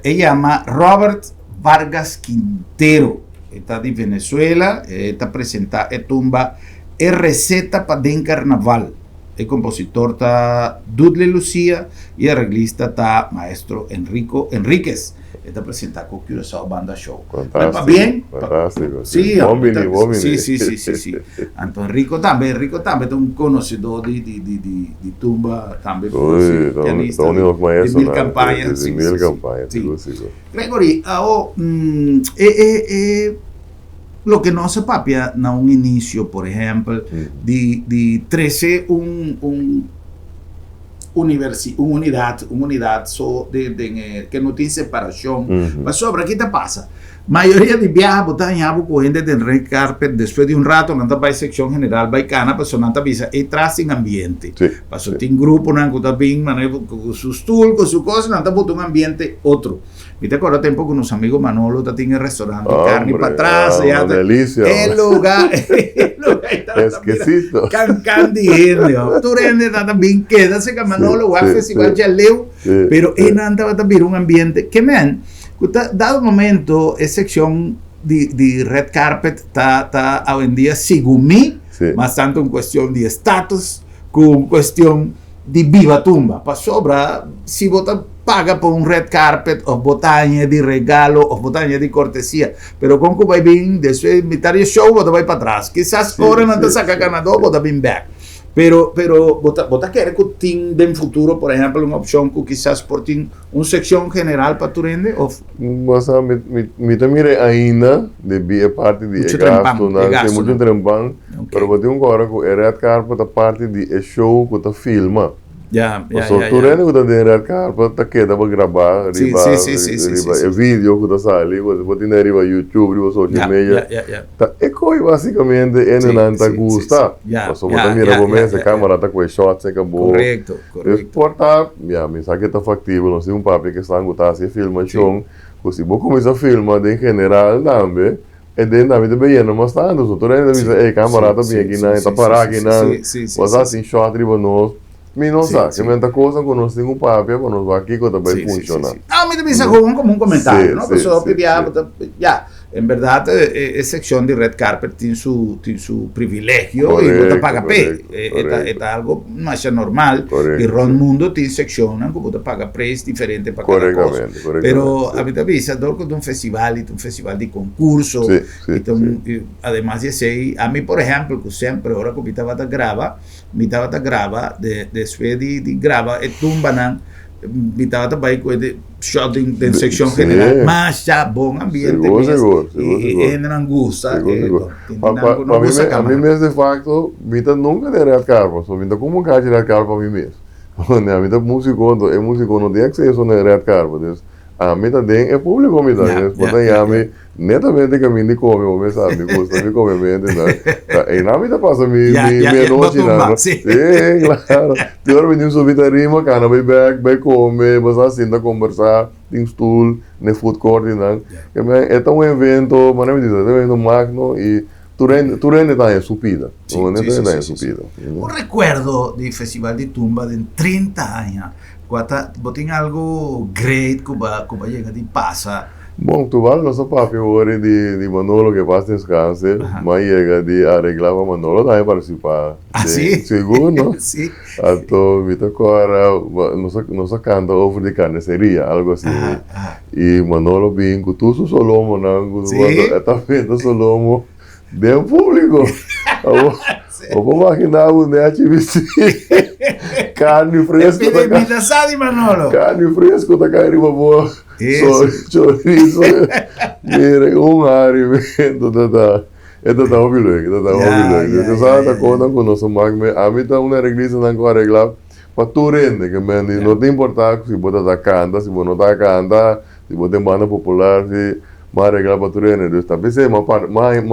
Ele chama Robert Vargas Quintero, está de Venezuela, está apresentando a tumba receta para den carnaval. El compositor está Dudley Lucía y el arreglista está maestro Enrico Enríquez. Está presentado con Curaçao Banda Show. Fantástico. Bien? Fantástico. Sí, Bombini. sí. Anto Enrico também é um conhecedor de tumba também. Pianista de mil campanhas. De mil campanhas. Gregory, lo que não se papia na início, por exemplo, de 13 unidade só que não tem separação. Mas sobre aqui te passa. Maioria de viajes botar em abo corrente de red carpet, depois de rato, não vai secção general, vai cana, pessoa não avisa, e traz em ambiente. Passou tem grupo, não está bem, com seus tools, com sua coisa, não está botando um ambiente outro. Me te acordo tempo com os amigos Manolo, está em restaurante, carne para trás, uma delícia. El lugar esquisito. Can de gente, tu rende está bem, queda-se com Manolo, o festival já leu, pero ele não estava também um ambiente que, man, dado momento, a secção de red carpet está hoje em dia, segundo mim, mas tanto em questão de status, como questão de viva tumba. Para sobra, se você paga por um red carpet, ou botanha de regalo, ou botanha de cortesia, pero com que vai vir, depois de mitad de show, você vai para trás. Quizás agora não te saca ganador, você vai back. Pero você quer que tenha no futuro, por exemplo, uma opção que quizás por ter uma secção general para tu rende? Mas me mire ainda, de parte de gasto, tem muito trempão, pero você tem um cara que é red carpet a parte de show que você filma. Tu rende que você red carpet, você quer gravar, é vídeo que você sai, você tem arriba YouTube, riba social media. É coisa basicamente, não te gusta. Você mira como essa câmera está com shots, acabou. Correto. Portar, me sabe que está factível, não sei um papo que está a gostar de filmação, se você começa a filmar em general também, e dentro da vida bem, não mas tanto, se tu rende a câmera está bem aqui, está parado aqui, mas assim, shot riba nós. Mi non sa, che mentre cosa conosco un papia, quando va qui cosa vai funziona. Ah, mi pensa come un commentario, no? Questo en verdad, es sección de red carpet tiene su privilegio y vos te paga P. Es algo más normal. Y Ron Mundo tiene sección que vos te paga precio diferente para cada cosa. Pero a mí te avisa, todo con un festival de concurso. Además de ese, a mí por ejemplo, que siempre ahora que mi tabata graba, después de grava, tumban mi tabata vai com de shooting de secção general, mas já bom ambiente seguro. E não gusta. A mim mesmo de facto, Vita nunca de red carpet, so Vita como cai de red carpet a mim mesmo. A Vita músico não tem acesso na red carpet. A mim também é público, a mim também. Portanto, a mim netamente que a mim come, o me sabe, gosta de comer mente, né? E na vida passa minha noite, né? Sim, claro. De hora venimos subir a rima, cara, vai comer, vai assim, da conversar, tem stool, no food court, né? É um evento, mas não me diz, é um evento magno e tu rende tá estúpida. Un recuerdo del Festival de Tumba de 30 años. Você tem algo great que vai chegar de passa? Bom, tu vai nosso papo hoje de Manolo que passa descanse, mas chega de arreglar para Manolo também participar. Ah, sim? Segundo? Sim. Então, me agora, nós canta ovo de carniceria, algo assim. E Manolo vem com tudo Solomo, não? Sim. Está vendo Solomo, bem público. Eu vou imaginar o net vestir carne fresca. Carne fresca da carne boa. Chorizo. Mira, alimento da. Está ouvindo. Porque sabe da conta com nosso magme. A mim tá uma regressa não com arreglar para tu rende, que não tem importância se você tá canta, se você não tá canta, se você tem banda popular, se mas arreglar para tu rende. Está pensando, mas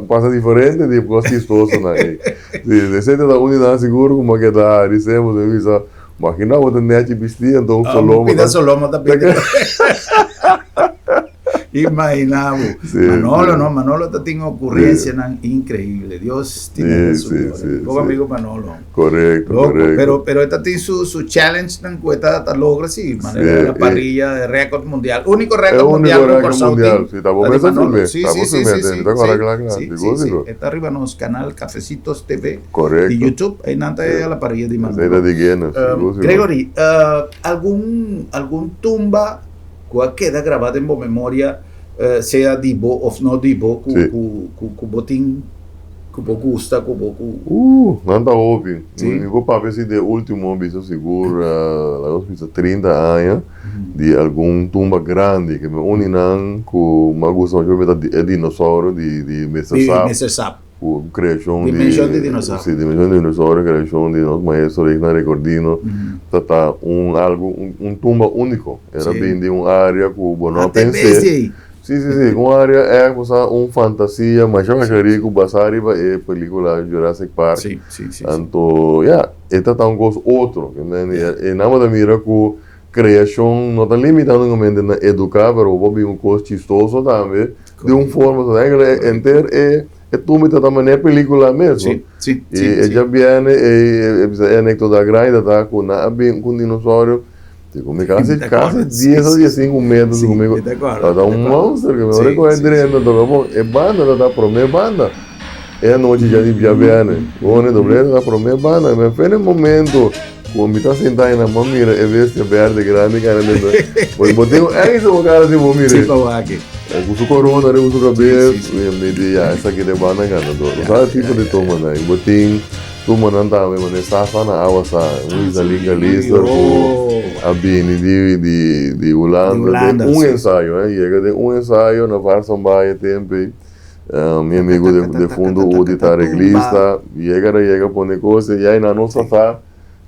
passa diferente de gostoso, né? De certa da unidade seguro como que dá, recebemos de visa. Imagina o net vestir então Solomo. Pida Solomo também. Imaginavo. Sí, Manolo, sí. no, Manolo tiene ocurrencias increíbles. Dios tiene Sí, sí, Poco sí. amigo Manolo. Correcto, Loco, correcto. pero esta tiene su challenge tan cuesta, tan logra, sí, manera de la parrilla de récord mundial. Único Es récord un mundial único con récord Corsauti. mundial. Sí, estamos pensando firme. Sí, Estamos sí, sí, firme. sí, Está claro, sí, claro. sí. Está arriba en los canal Cafecitos TV Correcto. de YouTube. Ahí nanta a la parrilla de Esa Manolo. es de Guinness. Gregory, algún tumba que queda grabada en memoria, sea dibo o no dibo, Sí. cu botín, cu gusta, Nanta open. Sí. Meu papel se de último visto seguro, lá 30 anos de algum tumba grande que me uninam com uma gusta de dinossauro de Mr. Sap, Mr. Sap. com criação Dimensão de dinossauro. Sim, dimensão de dinossauro, criação de nosso maestro Igna Recordino. Tá tumba único. Era Sim. bem de uma área que eu não Até pensei. Sim. Uma área é fantasia, mas já que o Basari é película Jurassic Park. Sim. Então, esta tá coisa outro, né? E nada da mira que criação não está limitando somente na educar, mas o coisa chistoso também, de uma forma, inteira é tudo também é película mesmo. Sim. E já viene, é anedota grande, tá com dinossauro. Come quase 10 a 15 metros comigo. Tá monstro que me recorre dentro do é banda da promessa banda. É a noite já viene. One doble da promessa banda, mas foi no momento quando me tá sentado na mão mira, é veste verde grande cara dentro. Pois botei isso o cara de mão mira. Sim, aqui. Com o corona, com o cabelo, e me disse, essa aqui de banda cara, não tipo de toma né. Botei tuma não tá, mas safa na água sa, Luisa Liga Lista, a Bini de Holanda, de ensaio, né? Chega de ensaio na Varson Baia tempo, meu amigo de fundo o de Tareglista, chega põe coisa e aí na nossa tá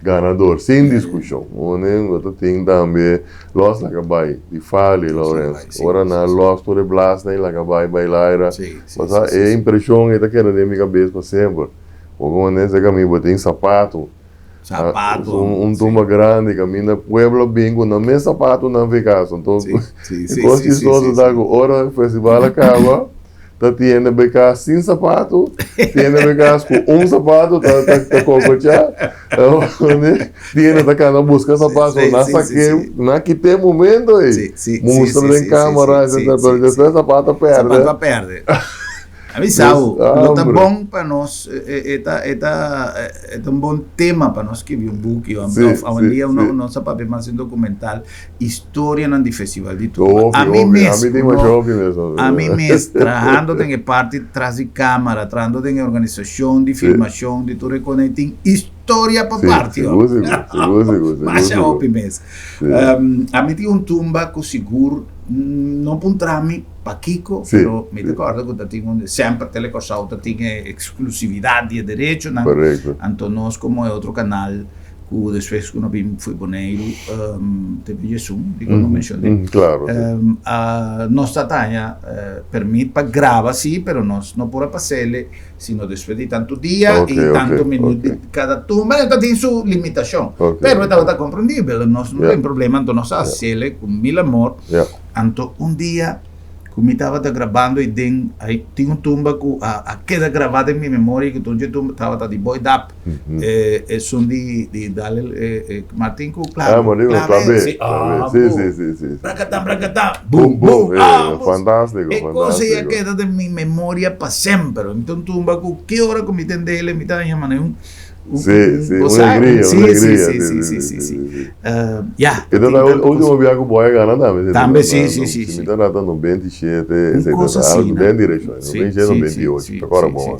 ganador, sem discussão. Outro tem também Los Lacabai, de Fale, Lourenço. Ora na Los Torre Blas, né? Lacabai, Bailaira. Mas é impressão que tá querendo na minha cabeça para sempre. Como nesse caminho, tem sapato. Tumba grande, caminha pueblo bingo, não me sapato não fica. Então, coisa chistosa da hora, o festival acaba, tá tendo BK sem sapato, tendo BK com sapato, tá cocochá, tendo tá cada busca sapato, na que tem momento aí, mostra em câmera, depois sapato perde. Avisado, não tá bom para nós, é um bom tema para nós que viu um book, hoje em dia nós sabemos mais um documental, história no festival de tudo. A mim mesmo, trabalhando em parte atrás de câmera, trabalhando em organização de filmação, de tudo que tem história para parte. Mas é óbvio mesmo. A mim tem tumba que seguro, não para trame, para Kiko, pero me recordo que tinha sempre Telecorsauta tinha exclusividade de direito, então nós como é outro canal que depois que nós fui boneiro teve Jesus, digo não mencionei. Claro. Nossa tarefa permite para gravar sim, pero nós não pode passar sino depois de tanto dia e tanto minuto de cada tumba, então tem sua limitação. Pero está compreendível, nós não tem problema, então nós fazemos com mil amor. Então dia como estava gravando e tinha tumba que queda gravada em minha memória que todo dia estava de Boy Dap, som de Martin com clave, sim, bracatá, bum, fantástico, coisa ia queda de minha memória para sempre, então tumba que hora que me entendele, me está chamando uma alegria. Então, o último viagem com o Boy ganha também. Sim. Me está dando 27, algo bem direito. 27 ou 28, agora bom.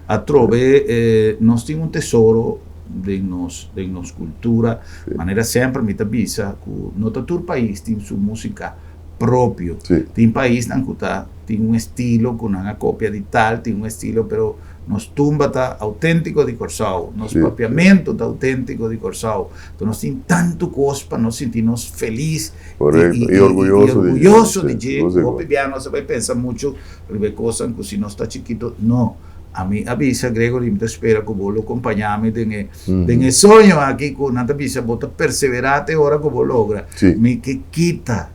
A Trove, nós temos tesouro de nossa cultura, de maneira sempre me avisa que todo país tem sua música própria. Tem país que tem estilo, que não é cópia de tal, tem estilo, pero nosso tumba está autêntico de Corsau, nosso papiamento está autêntico de Corsau. Então nós temos tanto coisa para nós sentirmos felizes e orgulhoso de dizer. O piano você vai pensar muito, sobre coisas que se nós está chiquito, não. a mí avisa Gregory, me espera que vos lo acompañame en el sueño aquí con una avisa, vos perseverate ahora que vos logra. Sí. Mi que quita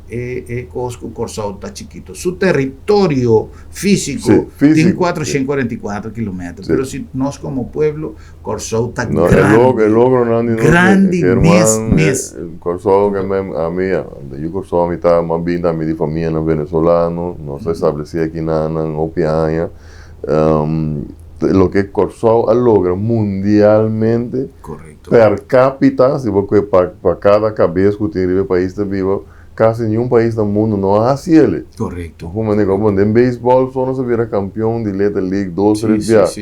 Cosco Corsao está chiquito. Su territorio físico, tiene 444 kilómetros, pero si nos como pueblo, Corsao está grande. El logro grande, mes. Corsao que a mí, yo Corsao a mí estaba más bien, a mí de familia venezolano, no se establecía aquí en Opiaña. Lo que Corsao logra mundialmente. Correcto. Per cápita, si vos para cada cabeza que tiene el país de vivo, casi ningún país del mundo no hace él. Correcto. Como en béisbol solo se viera campeón de Little League 2-3 días.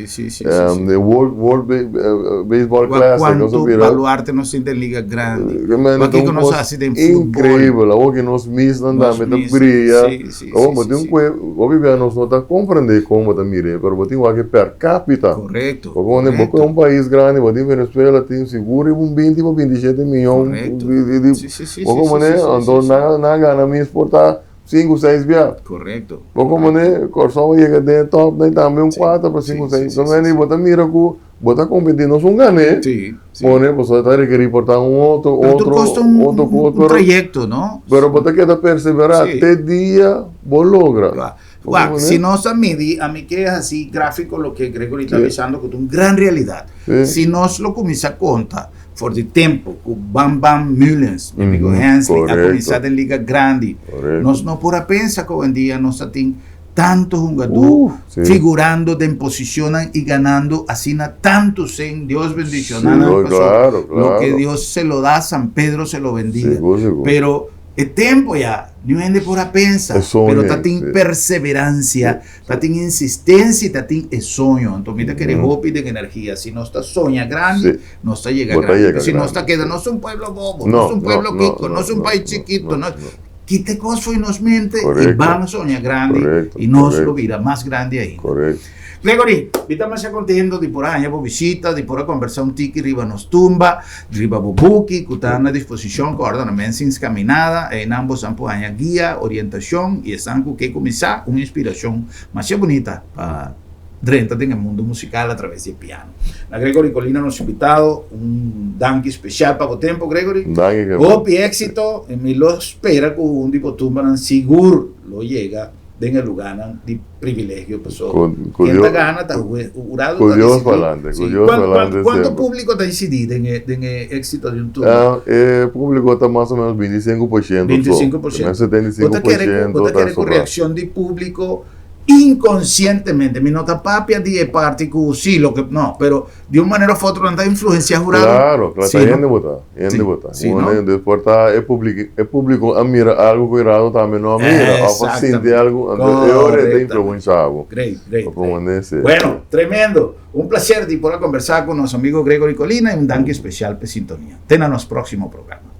De World Baseball Classic. ¿Cuánto baluarte nos siente en liga grande? Aquí que nos hace de fútbol. Increíble. Algo que nos misman, me brilla. Obviamente no está comprender cómo te mire, pero vos tienes que per cápita. Correcto. Porque es un país grande, vos tienes Venezuela, tiene seguro un 20 o 27 millones. Correcto. Nada gana me exportar 5 o 6 viajes. Correcto. Porque como Corsao llega de top, também 4 para 5 o 6. Então, você mira que você competir, não são ganhos. Sim. Você está requerindo portar outro trayecto, não? Pero você quer perseverar até dia, você logra. Si no a mí que es así gráfico lo que Gregory está avisando, que es una gran realidad. Si nos lo comienza a contar, por el tiempo, con Bam Mullens, mi amigo Hensley, a comenzar en liga grande, nos no por pensar que hoy en día nos tienen tantos jugadores figurando, de posicionan y ganando, así tantos en Dios bendicionando. Claro. Lo que Dios se lo da, San Pedro se lo bendiga. Seguro. Pero el tiempo ya, no es por pensar, pero está en perseverancia, está en insistencia y está en sueño. Entonces, mira que eres hopi de energía. Si no está soña grande, no está llega grande. Si no está queda, no es un pueblo bobo, no es un pueblo quico, no es un país chiquito. Quite cosas y nos mente y vamos a soñar grande y nos lo vira más grande ahí. Correcto. Gregory, estamos contando de por allá por visita, de por conversar un tiki, riba nos tumba, riba bobuki, que está a disposición, que ahora también se encaminada, en ambos han por allá guía, orientación y están con que comenzar una inspiración más bonita para dentro en el mundo musical a través del piano. La Gregory Colina nos ha invitado, un danke especial para el tiempo, Gregory. Hopi éxito, en mi lo espera con un tipo tumba, seguro lo llega. En el lugar de privilegio, pasó. Quien gana, está jurado. Curioso falante. ¿Cuánto público está incidido en el éxito de un tour? El público está más o menos 25%. 25%. ¿Usted quiere con reacción de público inconscientemente? Mi nota papia de parte que sí, lo que no, pero de una manera u otra no influencia jurado. Claro, está yendo a votar. Después está el público admira algo que jurado también no admira, siente algo, de influencia algo. Great. Bueno, tremendo. Un placer de poder conversar con nuestro amigo Gregory Colina y un danke especial por sintonía. Ten a nuestro próximo programa.